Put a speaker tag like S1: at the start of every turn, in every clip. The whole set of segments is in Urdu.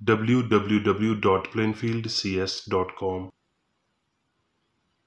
S1: www.plainfieldcs.com।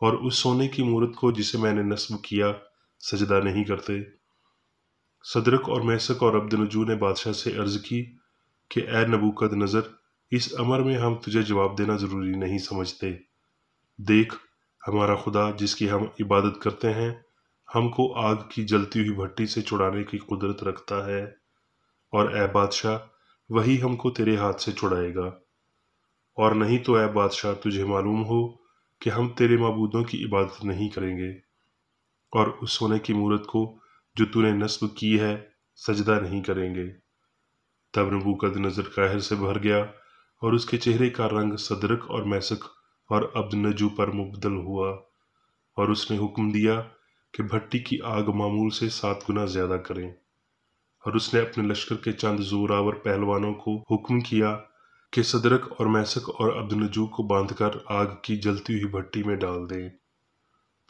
S1: اور اس سونے کی مورت کو جسے میں نے نصب کیا سجدہ نہیں کرتے۔ صدرک اور میسک اور عبدنجو نے بادشاہ سے عرض کی کہ اے نبوکد نظر، اس امر میں ہم تجھے جواب دینا ضروری نہیں سمجھتے۔ دیکھ، ہمارا خدا جس کی ہم عبادت کرتے ہیں ہم کو آگ کی جلتی ہوئی بھٹی سے چھڑانے کی قدرت رکھتا ہے، اور اے بادشاہ وہی ہم کو تیرے ہاتھ سے چھڑائے گا۔ اور نہیں تو اے بادشاہ تجھے معلوم ہو کہ ہم تیرے معبودوں کی عبادت نہیں کریں گے، اور اس سونے کی مورت کو جو تو نے نصب کی ہے سجدہ نہیں کریں گے۔ تب نبوکد نظر قہر سے بھر گیا اور اس کے چہرے کا رنگ صدرک اور میسک اور عبدنجو پر مبدل ہوا، اور اس نے حکم دیا کہ بھٹی کی آگ معمول سے 7 گنا زیادہ کریں۔ اور اس نے اپنے لشکر کے چند زوراور پہلوانوں کو حکم کیا کہ صدرک اور میسک اور عبدنجو کو باندھ کر آگ کی جلتی ہوئی بھٹی میں ڈال دیں۔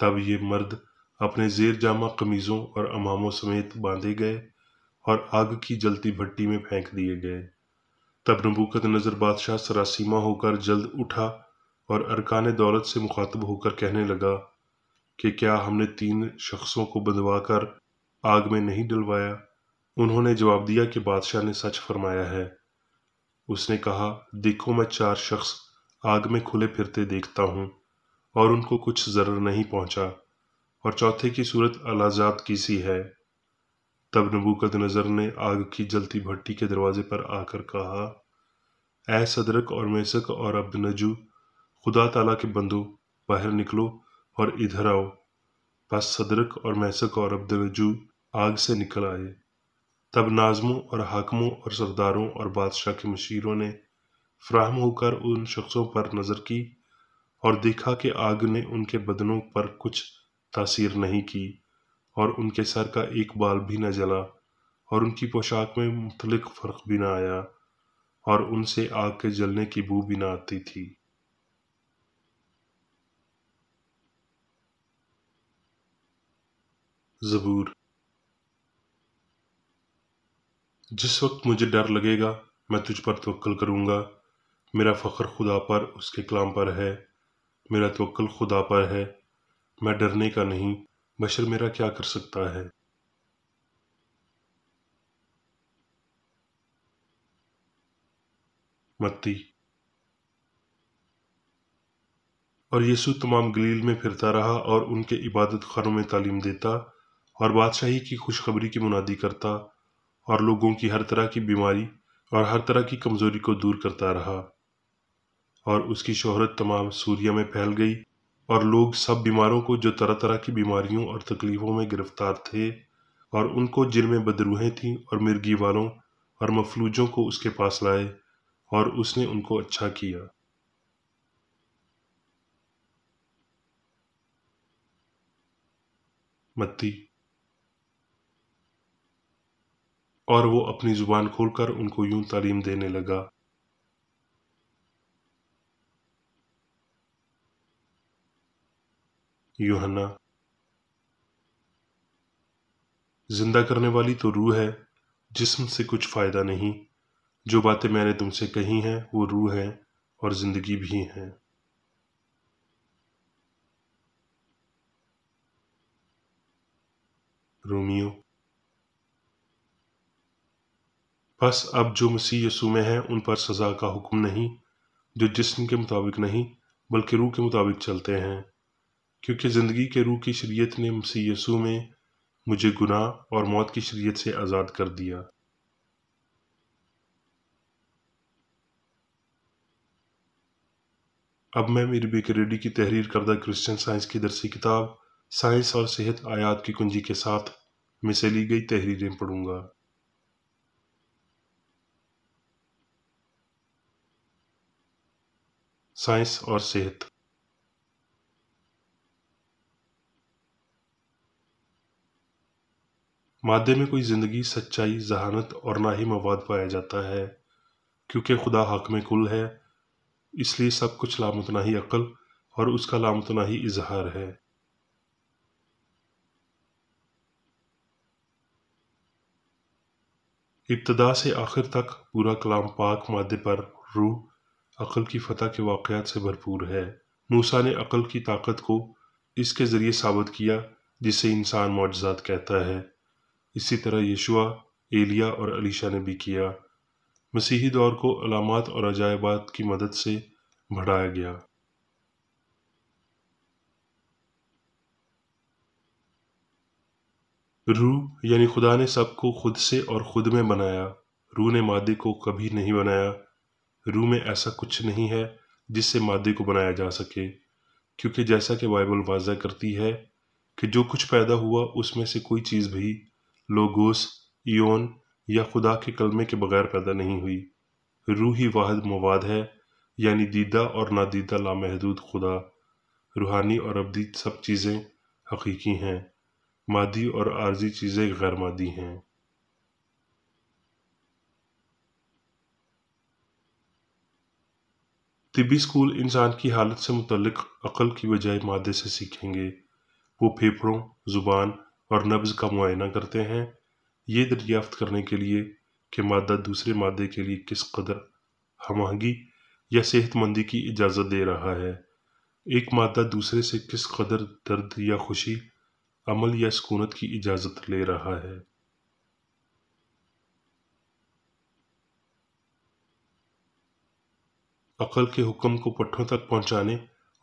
S1: تب یہ مرد اپنے زیر جامہ قمیضوں اور اماموں سمیت باندھے گئے اور آگ کی جلتی بھٹی میں پھینک دیے گئے۔ تب نبوکد نظر بادشاہ سراسیمہ ہو کر جلد اٹھا اور ارکان دولت سے مخاطب ہو کر کہنے لگا کہ کیا ہم نے 3 شخصوں کو بندھوا کر آگ میں نہیں ڈلوایا؟ انہوں نے جواب دیا کہ بادشاہ نے سچ فرمایا ہے۔ اس نے کہا، دیکھو میں 4 شخص آگ میں کھلے پھرتے دیکھتا ہوں اور ان کو کچھ ضرر نہیں پہنچا، اور چوتھے کی صورت الاذات کی سی ہے۔ تب نبوکد نظر نے آگ کی جلتی بھٹی کے دروازے پر آ کر کہا، اے صدرک اور میسک اور عبدنجو، خدا تعالیٰ کے بندو، باہر نکلو اور ادھر آؤ۔ پس صدرک اور میسک اور عبدنجو آگ سے نکل آئے۔ تب ناظموں اور حاکموں اور سرداروں اور بادشاہ کے مشیروں نے فراہم ہو کر ان شخصوں پر نظر کی اور دیکھا کہ آگ نے ان کے بدنوں پر کچھ تاثیر نہیں کی، اور ان کے سر کا ایک بال بھی نہ جلا، اور ان کی پوشاک میں مطلق فرق بھی نہ آیا، اور ان سے آگ کے جلنے کی بو بھی نہ آتی تھی۔ زبور۔ جس وقت مجھے ڈر لگے گا میں تجھ پر توکل کروں گا۔ میرا فخر خدا پر، اس کے کلام پر ہے۔ میرا توکل خدا پر ہے، میں ڈرنے کا نہیں، بشر میرا کیا کر سکتا ہے۔ متی۔ اور یسوع تمام گلیل میں پھرتا رہا اور ان کے عبادت خانوں میں تعلیم دیتا اور بادشاہی کی خوشخبری کی منادی کرتا، اور لوگوں کی ہر طرح کی بیماری اور ہر طرح کی کمزوری کو دور کرتا رہا۔ اور اس کی شہرت تمام سوریہ میں پھیل گئی، اور لوگ سب بیماروں کو جو طرح طرح کی بیماریوں اور تکلیفوں میں گرفتار تھے، اور ان کو جن میں بدروہیں تھیں اور مرگی والوں اور مفلوجوں کو اس کے پاس لائے، اور اس نے ان کو اچھا کیا۔ متی۔ اور وہ اپنی زبان کھول کر ان کو یوں تعلیم دینے لگا، یوحنا۔ زندہ کرنے والی تو روح ہے، جسم سے کچھ فائدہ نہیں۔ جو باتیں میں نے تم سے کہی ہیں وہ روح ہیں اور زندگی بھی ہیں۔ رومیو۔ بس اب جو مسیح یسوع میں ہیں ان پر سزا کا حکم نہیں، جو جسم کے مطابق نہیں بلکہ روح کے مطابق چلتے ہیں، کیونکہ زندگی کے روح کی شریعت نے مسیح یسوع میں مجھے گناہ اور موت کی شریعت سے آزاد کر دیا۔ اب میں میری بیکریڈی کی تحریر کردہ کرسچن سائنس کی درسی کتاب سائنس اور صحت آیات کی کنجی کے ساتھ میں سے لی گئی تحریریں پڑھوں گا۔ سائنس اور صحت۔ مادے میں کوئی زندگی، سچائی، ذہانت اور نہ ہی مواد پایا جاتا ہے، کیونکہ خدا حاکم کل ہے، اس لیے سب کچھ لامتناہی عقل اور اس کا لامتناہی اظہار ہے۔ ابتدا سے آخر تک پورا کلام پاک مادے پر روح عقل کی فتح کے واقعات سے بھرپور ہے۔ موسیٰ نے عقل کی طاقت کو اس کے ذریعے ثابت کیا جسے انسان معجزات کہتا ہے۔ اسی طرح یشوع، ایلیا اور علیشا نے بھی کیا۔ مسیحی دور کو علامات اور عجائبات کی مدد سے بڑھایا گیا۔ روح یعنی خدا نے سب کو خود سے اور خود میں بنایا۔ روح نے مادے کو کبھی نہیں بنایا۔ روح میں ایسا کچھ نہیں ہے جس سے مادے کو بنایا جا سکے، کیونکہ جیسا کہ بائبل واضح کرتی ہے کہ جو کچھ پیدا ہوا اس میں سے کوئی چیز بھی لوگوس، ایون یا خدا کے کلمے کے بغیر پیدا نہیں ہوئی۔ روح ہی واحد مواد ہے، یعنی دیدہ اور نادیدہ لامحدود خدا۔ روحانی اور ابدی سب چیزیں حقیقی ہیں، مادی اور عارضی چیزیں غیر مادی ہیں۔ طبی اسکول انسان کی حالت سے متعلق عقل کی بجائے مادے سے سیکھیں گے۔ وہ پھیپھڑوں، زبان اور نبض کا معائنہ کرتے ہیں، یہ دریافت کرنے کے لیے کہ مادہ دوسرے مادے کے لیے کس قدر ہم آہنگی یا صحت مندی کی اجازت دے رہا ہے۔ ایک مادہ دوسرے سے کس قدر درد یا خوشی، عمل یا سکونت کی اجازت لے رہا ہے۔ عقل کے حکم کو پٹھوں تک پہنچانے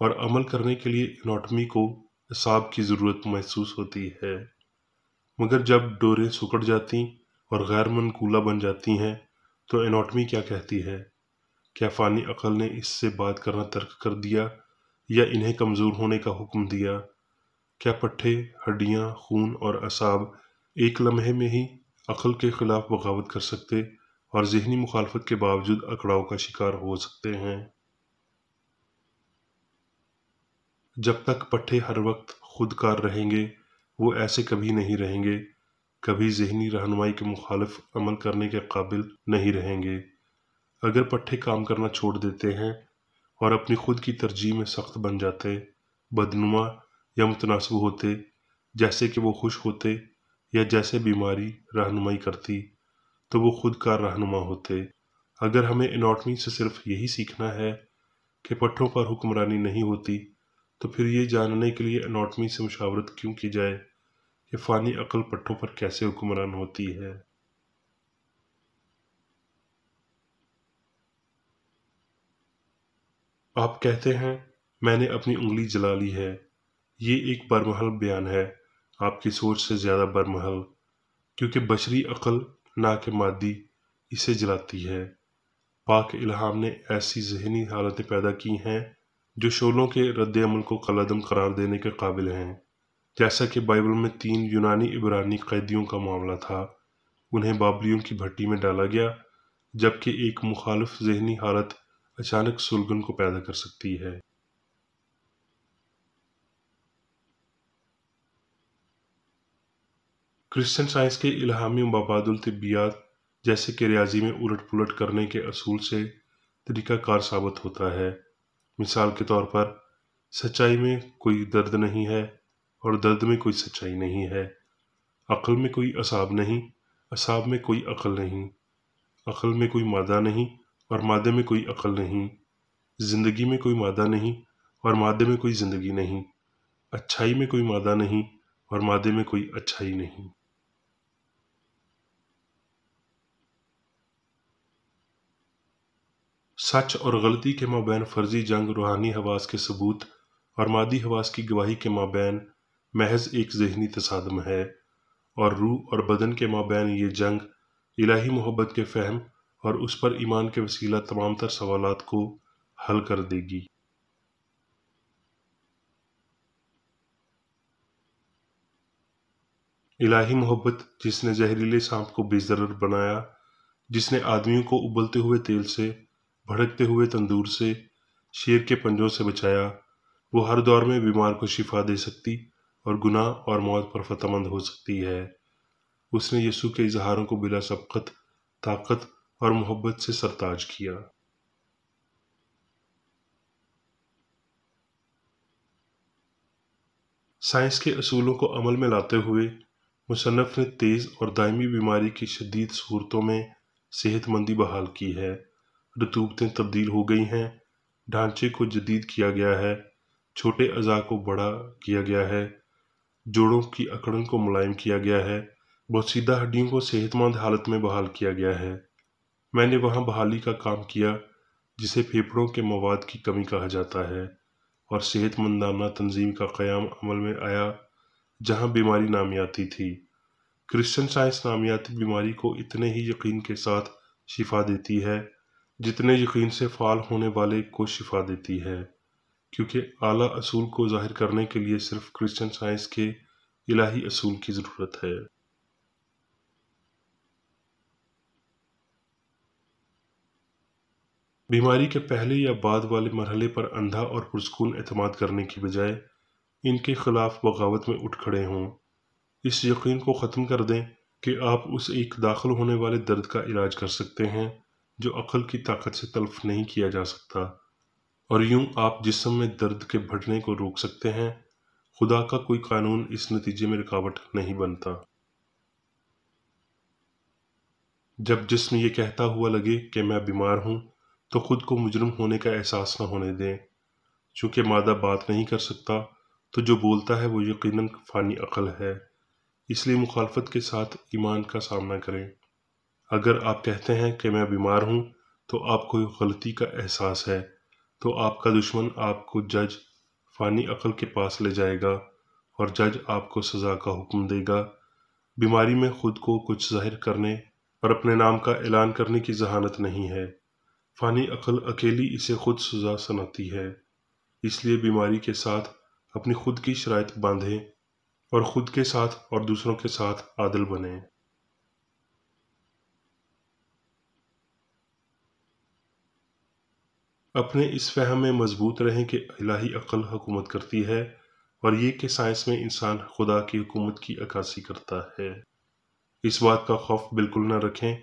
S1: اور عمل کرنے کے لیے اناٹمی کو اعصاب کی ضرورت محسوس ہوتی ہے، مگر جب ڈوریں سکڑ جاتی اور غیر منقولہ بن جاتی ہیں تو اناٹمی کیا کہتی ہے؟ کیا فانی عقل نے اس سے بات کرنا ترک کر دیا یا انہیں کمزور ہونے کا حکم دیا؟ کیا پٹھے، ہڈیاں، خون اور اعصاب ایک لمحے میں ہی عقل کے خلاف بغاوت کر سکتے اور ذہنی مخالفت کے باوجود اکڑاؤ کا شکار ہو سکتے ہیں؟ جب تک پٹھے ہر وقت خود کار رہیں گے، وہ ایسے کبھی نہیں رہیں گے، کبھی ذہنی رہنمائی کے مخالف عمل کرنے کے قابل نہیں رہیں گے۔ اگر پٹھے کام کرنا چھوڑ دیتے ہیں اور اپنی خود کی ترجیح میں سخت بن جاتے، بدنما یا متناسب ہوتے، جیسے کہ وہ خوش ہوتے یا جیسے بیماری رہنمائی کرتی، تو وہ خود کار رہنما ہوتے۔ اگر ہمیں اناٹمی سے صرف یہی سیکھنا ہے کہ پٹھوں پر حکمرانی نہیں ہوتی، تو پھر یہ جاننے کے لیے اناٹمی سے مشاورت کیوں کی جائے کہ فانی عقل پٹھوں پر کیسے حکمران ہوتی ہے؟ آپ کہتے ہیں میں نے اپنی انگلی جلا لی ہے۔ یہ ایک برمحل بیان ہے، آپ کی سوچ سے زیادہ برمحل، کیونکہ بشری عقل نہ کہ مادی اسے جلاتی ہے۔ پاک الہام نے ایسی ذہنی حالتیں پیدا کی ہیں جو شعلوں کے رد عمل کو کالعدم قرار دینے کے قابل ہیں۔ جیسا کہ بائبل میں 3 یونانی عبرانی قیدیوں کا معاملہ تھا، انہیں بابلیوں کی بھٹی میں ڈالا گیا، جبکہ ایک مخالف ذہنی حالت اچانک سلگن کو پیدا کر سکتی ہے۔ کرسچن سائنس کے الہامی مبادل الطبیات جیسے کہ ریاضی میں الٹ پلٹ کرنے کے اصول سے طریقہ کار ثابت ہوتا ہے۔ مثال کے طور پر، سچائی میں کوئی درد نہیں ہے اور درد میں کوئی سچائی نہیں ہے۔ عقل میں کوئی اعصاب نہیں، اعصاب میں کوئی عقل نہیں۔ عقل میں کوئی مادہ نہیں اور مادے میں کوئی عقل نہیں۔ زندگی میں کوئی مادہ نہیں اور مادے میں کوئی زندگی نہیں۔ اچھائی میں کوئی مادہ نہیں اور مادے میں کوئی اچھائی نہیں۔ سچ اور غلطی کے مابین فرضی جنگ روحانی حواس کے ثبوت اور مادی حواس کی گواہی کے مابین محض ایک ذہنی تصادم ہے، اور روح اور بدن کے مابین یہ جنگ الہی محبت کے فہم اور اس پر ایمان کے وسیلہ تمام تر سوالات کو حل کر دے گی۔ الہی محبت جس نے زہریلے سانپ کو بے ضرر بنایا، جس نے آدمیوں کو ابلتے ہوئے تیل سے، بھڑکتے ہوئے تندور سے، شیر کے پنجوں سے بچایا، وہ ہر دور میں بیمار کو شفا دے سکتی اور گناہ اور موت پر فتح مند ہو سکتی ہے۔ اس نے یسوع کے اظہاروں کو بلا سبقت، طاقت اور محبت سے سرتاج کیا۔ سائنس کے اصولوں کو عمل میں لاتے ہوئے مصنف نے تیز اور دائمی بیماری کی شدید صورتوں میں صحت مندی بحال کی ہے۔ رطوبتیں تبدیل ہو گئی ہیں، ڈھانچے کو جدید کیا گیا ہے، چھوٹے اعضاء کو بڑا کیا گیا ہے، جوڑوں کی اکڑن کو ملائم کیا گیا ہے، بوسیدہ ہڈیوں کو صحت مند حالت میں بحال کیا گیا ہے۔ میں نے وہاں بحالی کا کام کیا جسے پھیپھڑوں کے مواد کی کمی کہا جاتا ہے، اور صحت مندانہ تنظیم کا قیام عمل میں آیا جہاں بیماری نامیاتی تھی۔ کرسچن سائنس نامیاتی بیماری کو اتنے ہی یقین کے ساتھ شفا دیتی ہے جتنے یقین سے فعال ہونے والے کو شفا دیتی ہے، کیونکہ اعلیٰ اصول کو ظاہر کرنے کے لیے صرف کرسچن سائنس کے الہی اصول کی ضرورت ہے۔ بیماری کے پہلے یا بعد والے مرحلے پر اندھا اور پرسکون اعتماد کرنے کی بجائے ان کے خلاف بغاوت میں اٹھ کھڑے ہوں۔ اس یقین کو ختم کر دیں کہ آپ اس ایک داخل ہونے والے درد کا علاج کر سکتے ہیں جو عقل کی طاقت سے تلف نہیں کیا جا سکتا، اور یوں آپ جسم میں درد کے بڑھنے کو روک سکتے ہیں۔ خدا کا کوئی قانون اس نتیجے میں رکاوٹ نہیں بنتا۔ جب جسم یہ کہتا ہوا لگے کہ میں بیمار ہوں تو خود کو مجرم ہونے کا احساس نہ ہونے دیں۔ چونکہ مادہ بات نہیں کر سکتا تو جو بولتا ہے وہ یقیناً فانی عقل ہے، اس لیے مخالفت کے ساتھ ایمان کا سامنا کریں۔ اگر آپ کہتے ہیں کہ میں بیمار ہوں تو آپ کو غلطی کا احساس ہے، تو آپ کا دشمن آپ کو جج فانی عقل کے پاس لے جائے گا، اور جج آپ کو سزا کا حکم دے گا۔ بیماری میں خود کو کچھ ظاہر کرنے اور اپنے نام کا اعلان کرنے کی ذہانت نہیں ہے۔ فانی عقل اکیلی اسے خود سزا سناتی ہے۔ اس لیے بیماری کے ساتھ اپنی خود کی شرائط باندھیں اور خود کے ساتھ اور دوسروں کے ساتھ عادل بنیں۔ اپنے اس فہم میں مضبوط رہیں کہ الہی عقل حکومت کرتی ہے، اور یہ کہ سائنس میں انسان خدا کی حکومت کی عکاسی کرتا ہے۔ اس بات کا خوف بالکل نہ رکھیں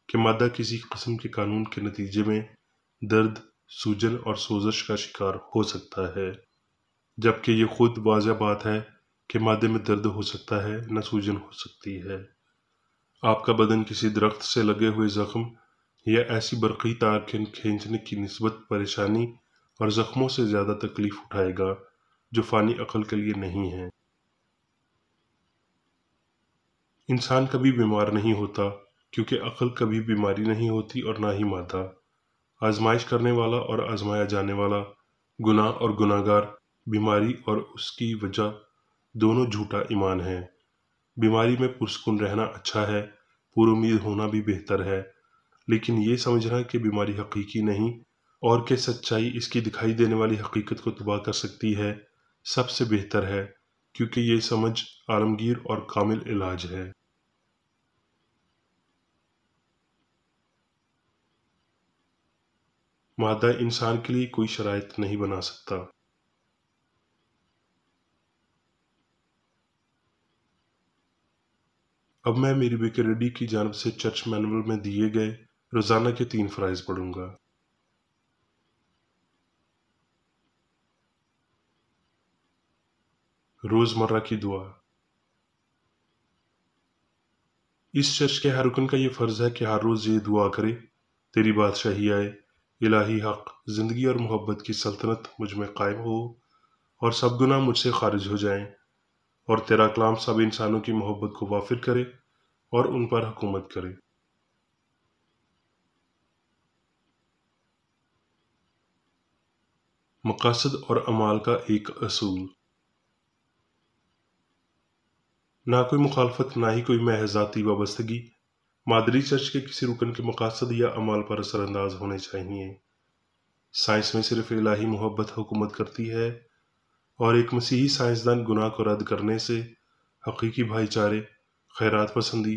S1: کہ مادہ کسی قسم کے قانون کے نتیجے میں درد، سوجن اور سوزش کا شکار ہو سکتا ہے، جبکہ یہ خود واضح بات ہے کہ مادے میں درد ہو سکتا ہے، نہ سوجن ہو سکتی ہے۔ آپ کا بدن کسی درخت سے لگے ہوئے زخم یا ایسی برقی تار کے کھینچنے کی نسبت پریشانی اور زخموں سے زیادہ تکلیف اٹھائے گا جو فانی عقل کے لیے نہیں ہے۔ انسان کبھی بیمار نہیں ہوتا کیونکہ عقل کبھی بیماری نہیں ہوتی، اور نہ ہی مادہ۔ آزمائش کرنے والا اور آزمایا جانے والا، گناہ اور گناہگار، بیماری اور اس کی وجہ، دونوں جھوٹا ایمان ہیں۔ بیماری میں پرسکون رہنا اچھا ہے، پر امید ہونا بھی بہتر ہے، لیکن یہ سمجھنا کہ بیماری حقیقی نہیں اور کہ سچائی اس کی دکھائی دینے والی حقیقت کو تباہ کر سکتی ہے، سب سے بہتر ہے، کیونکہ یہ سمجھ عالمگیر اور کامل علاج ہے۔ مادہ انسان کے لیے کوئی شرائط نہیں بنا سکتا۔ اب میں میری بیکریڈی کی جانب سے چرچ مینول میں دیے گئے روزانہ کے 3 فرائض پڑھوں گا۔ روزمرہ کی دعا۔ اس چرچ کے ہر رکن کا یہ فرض ہے کہ ہر روز یہ دعا کرے: تیری بادشاہی آئے، الہی حق، زندگی اور محبت کی سلطنت مجھ میں قائم ہو، اور سب گناہ مجھ سے خارج ہو جائیں، اور تیرا کلام سب انسانوں کی محبت کو وافر کرے اور ان پر حکومت کرے۔ مقاصد اور اعمال کا ایک اصول۔ نہ کوئی مخالفت، نہ ہی کوئی محض ذاتی وابستگی مادری چرچ کے کسی رکن کے مقاصد یا اعمال پر اثر انداز ہونے چاہیے۔ سائنس میں صرف الہی محبت حکومت کرتی ہے، اور ایک مسیحی سائنسدان گناہ کو رد کرنے سے حقیقی بھائی چارے، خیرات پسندی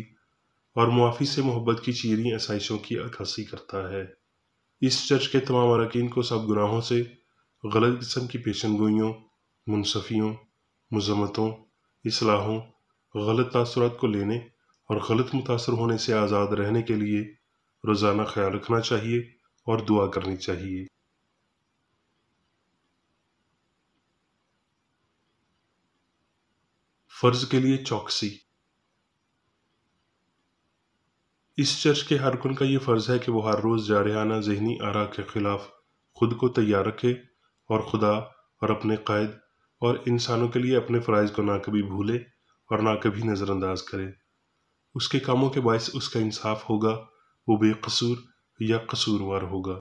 S1: اور معافی سے محبت کی چیریں آسائشوں کی عکاسی کرتا ہے۔ اس چرچ کے تمام اراکین کو سب گناہوں سے، غلط قسم کی پیشن گوئیوں، منصفیوں، مذمتوں، اصلاحوں، غلط تاثرات کو لینے اور غلط متاثر ہونے سے آزاد رہنے کے لیے روزانہ خیال رکھنا چاہیے اور دعا کرنی چاہیے۔ فرض کے لیے چوکسی۔ اس چرچ کے ہر رکن کا یہ فرض ہے کہ وہ ہر روز جارحانہ ذہنی آرا کے خلاف خود کو تیار رکھے اور خدا اور اپنے قائد اور انسانوں کے لیے اپنے فرائض کو نہ کبھی بھولے اور نہ کبھی نظر انداز کرے۔ اس کے کاموں کے باعث اس کا انصاف ہوگا، وہ بے قصور یا قصوروار ہوگا۔